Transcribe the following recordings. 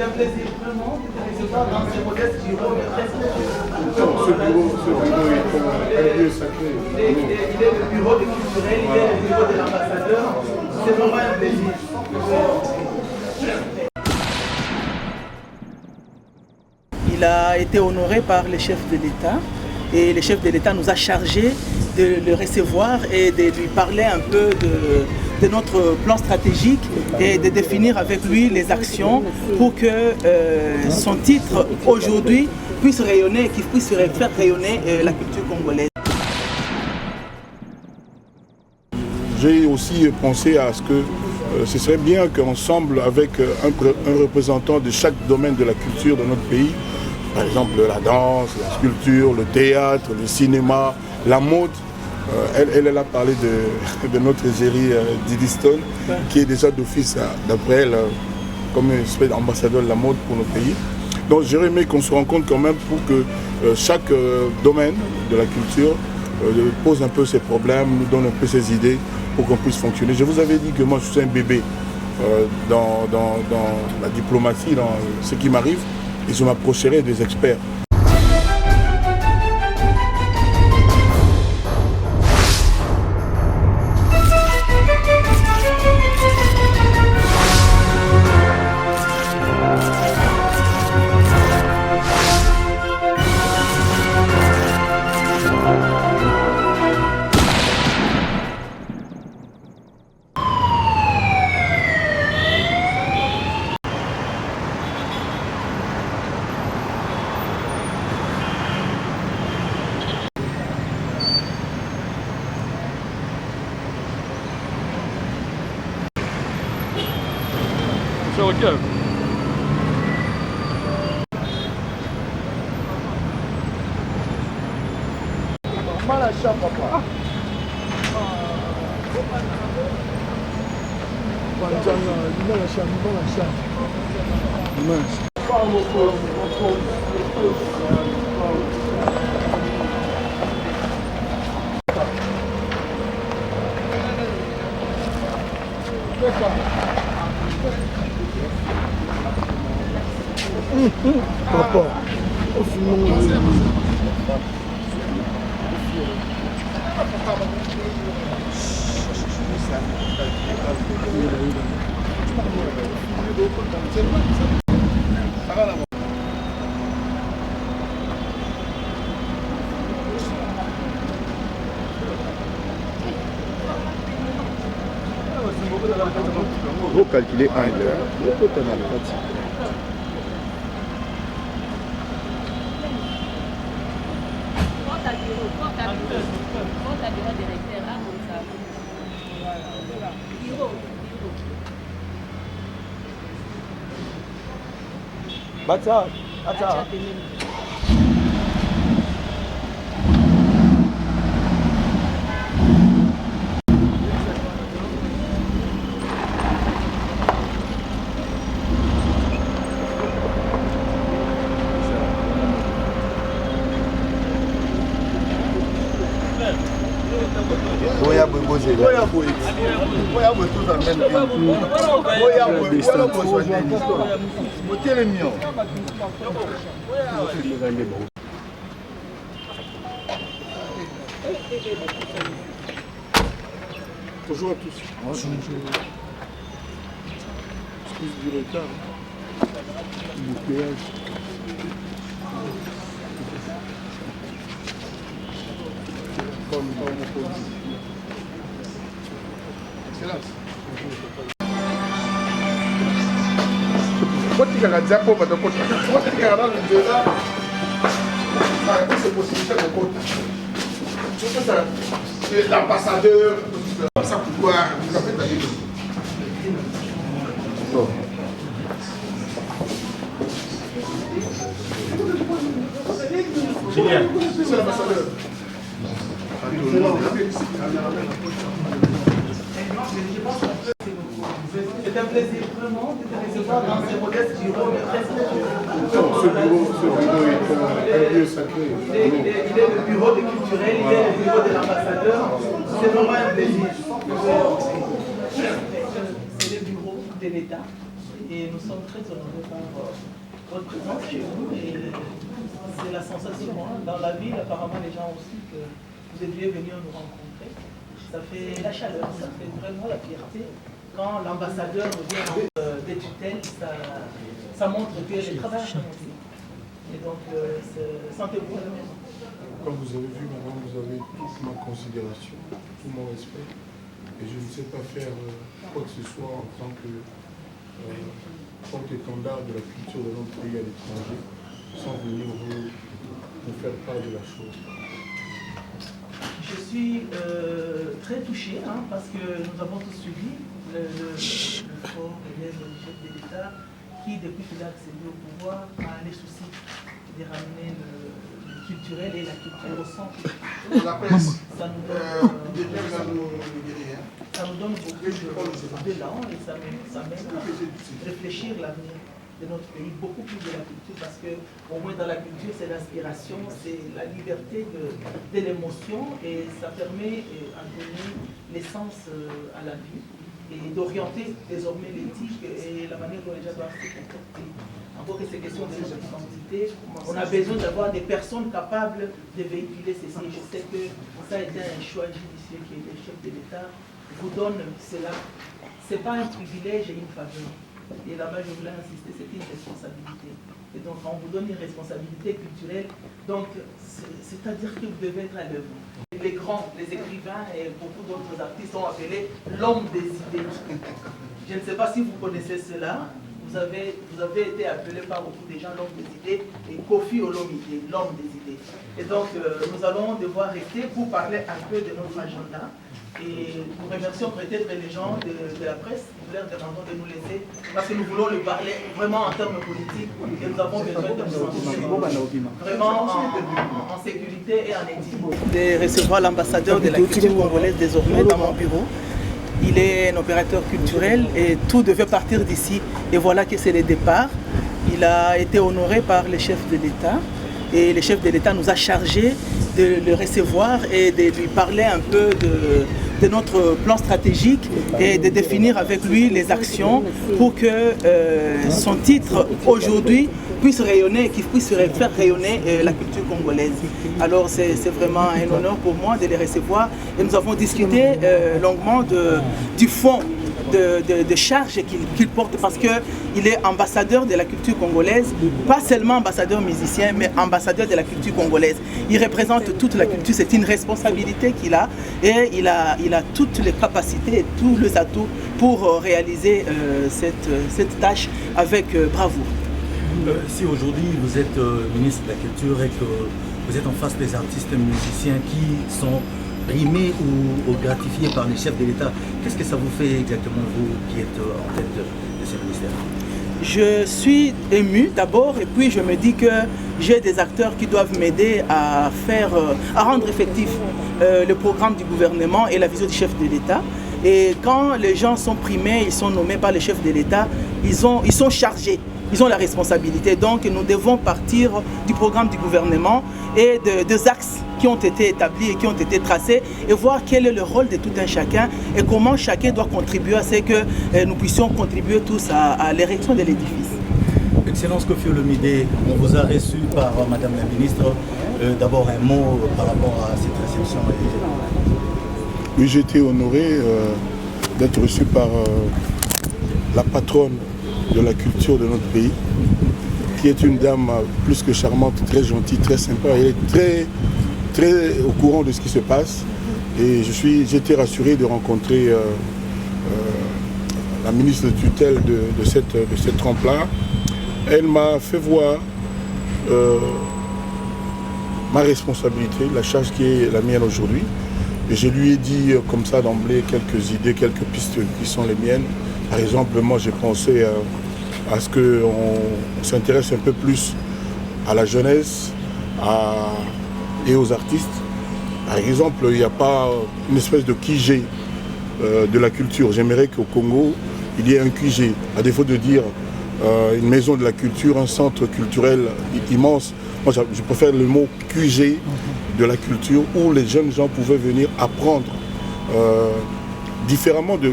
C'est un plaisir vraiment de te recevoir dans ce modeste bureau de presse. Ce bureau est un lieu sacré. Il est le bureau du culturel, il est le bureau de l'ambassadeur. C'est vraiment un plaisir. Il a été honoré par le chef de l'État et le chef de l'État nous a chargé de le recevoir et de lui parler un peu de notre plan stratégique et de définir avec lui les actions pour que son titre aujourd'hui puisse rayonner, qu'il puisse faire rayonner la culture congolaise. J'ai aussi pensé à ce que ce serait bien qu'ensemble, avec un représentant de chaque domaine de la culture de notre pays, par exemple la danse, la sculpture, le théâtre, le cinéma, la mode, elle a parlé de notre égérie Didi Stone, qui est déjà d'office, d'après elle, comme une espèce d'ambassadeur de la mode pour notre pays. Donc j'aurais aimé qu'on se rencontre quand même pour que chaque domaine de la culture pose un peu ses problèmes, nous donne un peu ses idées pour qu'on puisse fonctionner. Je vous avais dit que moi je suis un bébé dans la diplomatie, dans ce qui m'arrive, et je m'approcherai des experts. Go. Malacha, papa. Papa, au final, vous calculez un heure, le total à la pratique. Bata. Bonjour à tous. Excuse du retard. Du péage. L'ambassadeur, ça pourquoi vous avez d'ailleurs. C'est l'ambassadeur. C'est un plaisir vraiment de te recevoir dans ce modeste bureau de presse. Ce bureau est un lieu sacré. Il est le bureau du culturel, il est le bureau de l'ambassadeur. C'est vraiment un plaisir. C'est le bureau de l'État et nous sommes très honorés par votre présence chez vous. Et c'est la sensation. Hein. Dans la ville, apparemment, les gens aussi que vous deviez venir nous rencontrer. Ça fait la chaleur, ça fait vraiment la fierté. Quand l'ambassadeur vient des tutelles, ça montre que les travailleurs sont aussi. Et donc, sentez-vous à la maison. Comme vous avez vu, madame, vous avez toute ma considération, tout mon respect. Et je ne sais pas faire quoi que ce soit en tant que porte-étendard de la culture de notre pays à l'étranger, sans venir vous faire part de la chose. Je suis très touché parce que nous avons tous suivi le fort élève du chef de l'État qui, depuis qu'il a accédé au pouvoir, a les soucis de ramener le culturel et la culture au centre. Ça nous donne beaucoup d'élan et ça m'aide à réfléchir l'avenir de notre pays, beaucoup plus de la culture, parce que au moins dans la culture, c'est l'inspiration, c'est la liberté de l'émotion et ça permet à donner l'essence à la vie et d'orienter désormais l'éthique et la manière dont les gens doivent se comporter. Encore que ces questions de notre identité, on a besoin d'avoir des personnes capables de véhiculer ceci. Je sais que ça a été un choix judiciaire qui est le chef de l'État vous donne cela. Ce n'est pas un privilège et une faveur. Et là-bas, je voulais insister, c'est une responsabilité. Et donc, on vous donne une responsabilité culturelle, donc c'est-à-dire que vous devez être à l'œuvre. Les grands, les écrivains et beaucoup d'autres artistes sont appelés l'homme des idées. Je ne sais pas si vous connaissez cela. Vous avez été appelé par beaucoup de gens l'homme des idées et Kofi Olomide, l'homme des idées. Et donc, nous allons devoir rester pour parler un peu de notre agenda. Et nous remercions peut-être les gens de la presse, nous leur demandons de nous laisser, parce que nous voulons le parler vraiment en termes politiques et nous avons besoin de nous sentir vraiment en sécurité et en éthique. De recevoir l'ambassadeur de la culture congolaise désormais dans mon bureau. Il est un opérateur culturel et tout devait partir d'ici. Et voilà que c'est le départ. Il a été honoré par le chef de l'État. Et le chef de l'État nous a chargé de le recevoir et de lui parler un peu de notre plan stratégique et de définir avec lui les actions pour que son titre aujourd'hui puisse rayonner, qu'il puisse faire rayonner la culture congolaise. Alors c'est vraiment un honneur pour moi de les recevoir et nous avons discuté longuement du fond de charge qu'il porte parce qu'il est ambassadeur de la culture congolaise, pas seulement ambassadeur musicien, mais ambassadeur de la culture congolaise. Il représente toute la culture, c'est une responsabilité qu'il a et il a toutes les capacités et tous les atouts pour réaliser cette tâche avec bravoure. Si aujourd'hui vous êtes ministre de la Culture et que vous êtes en face des artistes musiciens qui sont primés ou gratifiés par les chefs de l'État, qu'est-ce que ça vous fait exactement, vous qui êtes en tête de ce ministère? Je suis ému d'abord et puis je me dis que j'ai des acteurs qui doivent m'aider à rendre effectif le programme du gouvernement et la vision du chef de l'État. Et quand les gens sont primés, ils sont nommés par le chef de l'État, ils sont chargés. Ils ont la responsabilité, donc nous devons partir du programme du gouvernement et des axes qui ont été établis et qui ont été tracés et voir quel est le rôle de tout un chacun et comment chacun doit contribuer à ce que nous puissions contribuer tous à l'érection de l'édifice. Excellence Kofi Olomide, on vous a reçu par Madame la Ministre. D'abord un mot par rapport à cette réception. Oui, j'ai été honoré d'être reçu par la patronne de la culture de notre pays, qui est une dame plus que charmante, très gentille, très sympa. Elle est très au courant de ce qui se passe. Et j'ai été rassuré de rencontrer la ministre de tutelle de cette trempe-là. Elle m'a fait voir ma responsabilité, la charge qui est la mienne aujourd'hui. Et je lui ai dit comme ça d'emblée quelques idées, quelques pistes qui sont les miennes. Par exemple, moi j'ai pensé à ce qu'on s'intéresse un peu plus à la jeunesse et aux artistes. Par exemple, il n'y a pas une espèce de QG de la culture. J'aimerais qu'au Congo, il y ait un QG, à défaut de dire une maison de la culture, un centre culturel immense. Moi, je préfère le mot QG de la culture, où les jeunes gens pouvaient venir apprendre différemment de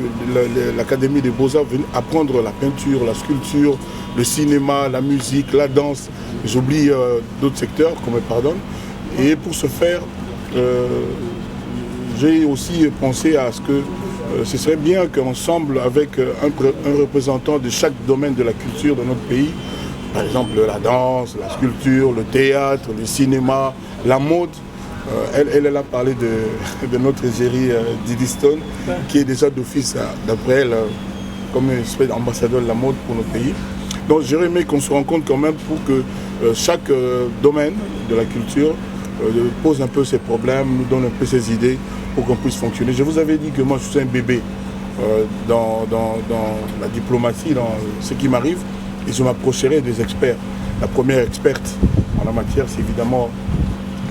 l'Académie des Beaux-Arts, venir apprendre la peinture, la sculpture, le cinéma, la musique, la danse. J'oublie d'autres secteurs, qu'on me pardonne. Et pour ce faire, j'ai aussi pensé à ce que ce serait bien qu'ensemble, avec un représentant de chaque domaine de la culture de notre pays, par exemple la danse, la sculpture, le théâtre, le cinéma, la mode. Elle a parlé de notre égérie Didi Stone, qui est déjà d'office, d'après elle, comme une espèce d'ambassadeur de la mode pour notre pays. Donc j'aurais aimé qu'on se rencontre quand même pour que chaque domaine de la culture pose un peu ses problèmes, nous donne un peu ses idées pour qu'on puisse fonctionner. Je vous avais dit que moi je suis un bébé dans la diplomatie, dans ce qui m'arrive, et je m'approcherai des experts. La première experte en la matière, c'est évidemment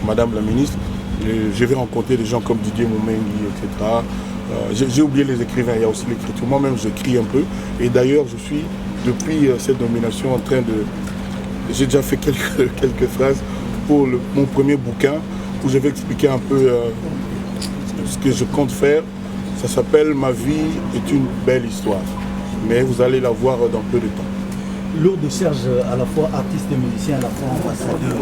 Madame la ministre. Je vais rencontrer des gens comme Didier Moumengi, etc. J'ai oublié les écrivains, il y a aussi l'écriture. Moi-même, j'écris un peu. Et d'ailleurs, je suis, depuis cette nomination, en train de... J'ai déjà fait quelques phrases pour mon premier bouquin, où je vais expliquer un peu ce que je compte faire. Ça s'appelle « Ma vie est une belle histoire ». Mais vous allez la voir dans peu de temps. Lourde charge à la fois artiste et musicien, à la fois ambassadeur.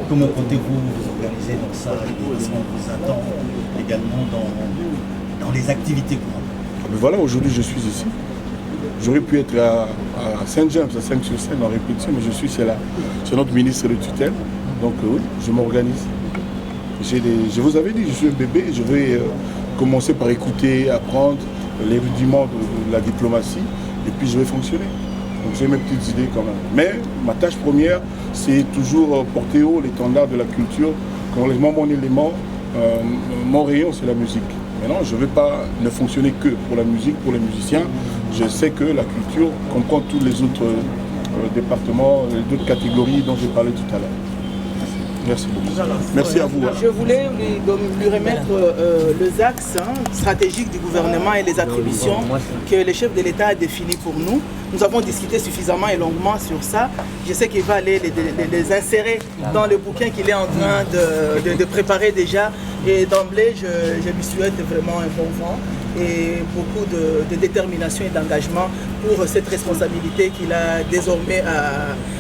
Comment comptez-vous vous organiser dans ça et qu'est-ce qu'on vous attend également dans les activités courantes? Mais voilà, aujourd'hui je suis ici. J'aurais pu être à Saint-James, à 5-sur-Seine en répétition, mais je suis c'est notre ministre de tutelle. Donc oui, je m'organise. Je vous avais dit, je suis un bébé, je vais commencer par écouter, apprendre les rudiments de la diplomatie et puis je vais fonctionner. Donc j'ai mes petites idées quand même. Mais ma tâche première, c'est toujours porter haut l'étendard de la culture. Quand mon élément, mon rayon, c'est la musique. Maintenant, je ne vais pas ne fonctionner que pour la musique, pour les musiciens. Je sais que la culture comprend tous les autres départements, les autres catégories dont j'ai parlé tout à l'heure. Merci beaucoup. Merci à vous. Je voulais lui remettre les axes stratégiques du gouvernement et les attributions que le chef de l'État a définis pour nous. Nous avons discuté suffisamment et longuement sur ça. Je sais qu'il va aller les insérer dans le bouquin qu'il est en train de préparer déjà. Et d'emblée, je lui souhaite vraiment un bon vent et beaucoup de détermination et d'engagement pour cette responsabilité qu'il a désormais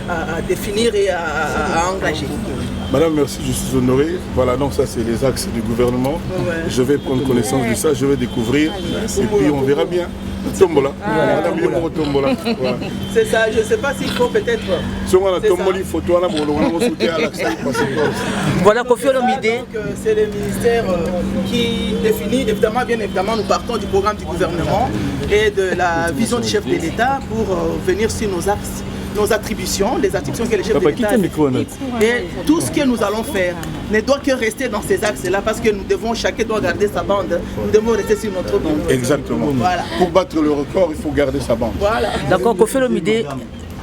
à définir et à engager. Madame, merci, je suis honoré. Voilà, donc ça c'est les axes du gouvernement. Ouais. Je vais prendre connaissance de ça, je vais découvrir et puis on verra bien. Tombola. Tombola. C'est ça, je ne sais pas s'il faut peut-être... Voilà, Kofi Olomide. C'est le ministère qui définit, bien évidemment, nous partons du programme du gouvernement et de la vision du chef de l'État pour venir sur nos axes, nos attributions, les attributions que le chef de l'État a définies. Et tout ce que nous allons faire ne doit que rester dans ces axes-là parce que nous devons, chacun doit garder sa bande. Nous devons rester sur notre bande. Exactement. Voilà. Pour battre le record, il faut garder sa bande. Voilà. D'accord, Kofi Olomide.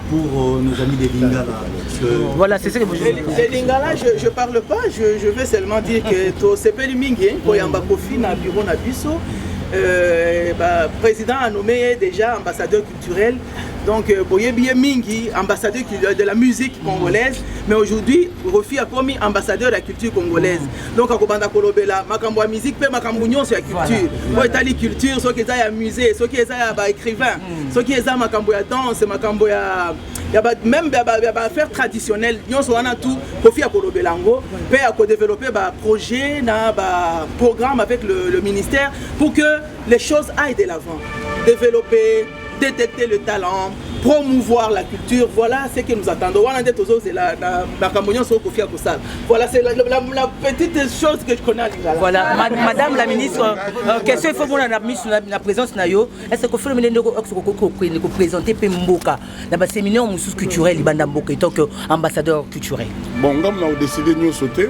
Pour nos amis des Lingala. Voilà, c'est ça que vous dites. Les Lingala, je ne parle pas, je veux seulement dire que tout c'est pas le mingi, Koyamba Kofi, na bureau na biso. Président a nommé déjà ambassadeur culturel. Donc, Boyebiye Mingi, ambassadeur de la musique congolaise, mais aujourd'hui, Rofi a commis ambassadeur de la culture congolaise. Donc, à Kobanda Kolobela, Makambo musique, mais Makambo sur la culture. Pour étaler culture, ceux qui sont à musée, ceux qui sont à écrivain, ceux qui sont à Makambo danse, Makambo même affaires traditionnelles, nous sommes tout, Rofi a Kolobelango, puis à développer un projet, un programme avec le ministère pour que les choses aillent de l'avant. Développer, détecter le talent, promouvoir la culture, voilà ce que nous attendons. Voilà, c'est la petite chose que je connais à Lingala. Voilà, Madame la ministre, question il faut que la présence nayo, est-ce que faut le présenter Pemboka dans le séminaire culturel Libanda Mboka en tant qu'ambassadeur culturel. Bon, nous avons décidé de nous sauter.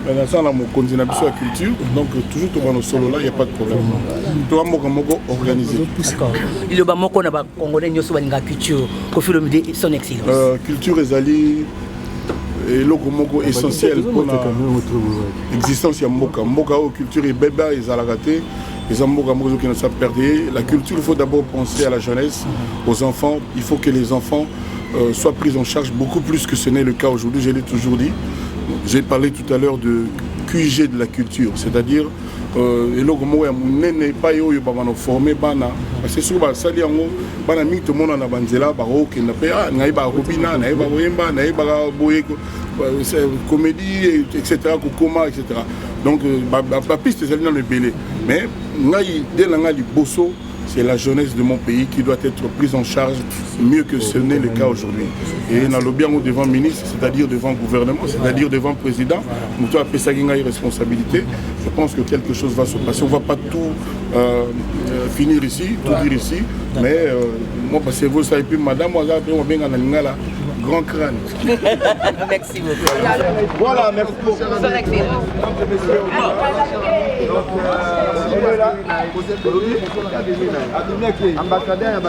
Maintenant, ça, on continue à la culture, donc toujours tout le solo là, il n'y a pas de problème. Tout le monde est organisé. D'accord. Il y a beaucoup de Congolais qui ont la culture, Kofi Olomide et son excellence. Culture est allée, et l'ogo essentiel pour l'existence de Mboka. Mboka, culture est bébé, ils ont raté. Les Mboka qui ne savent pas perdre. La culture, il faut d'abord penser à la jeunesse, aux enfants. Il faut que les enfants soient pris en charge beaucoup plus que ce n'est le cas aujourd'hui, je l'ai toujours dit. J'ai parlé tout à l'heure de QG de la culture, c'est-à-dire eloko moko ya monene pa oyo babana former bana parce que soki basali yango bana mingi tomona na banzela bakokenda mpe nayeba kobina nayeba koyemba nayebaka boye comédie etc kokoma etc donc bapiste ezali nano ebele mais ngai nde na ngai liboso c'est la jeunesse de mon pays qui doit être prise en charge mieux que ce n'est le cas aujourd'hui. Et dans le bien devant ministre, c'est-à-dire devant le gouvernement, c'est-à-dire devant le président, nous avons une responsabilité. Je pense que quelque chose va se passer. On ne va pas tout finir ici, tout dire ici, mais moi, parce que vous savez plus, madame, moi, on bien là. Grand crâne. Merci beaucoup. Voilà, merci beaucoup. Ambassadeur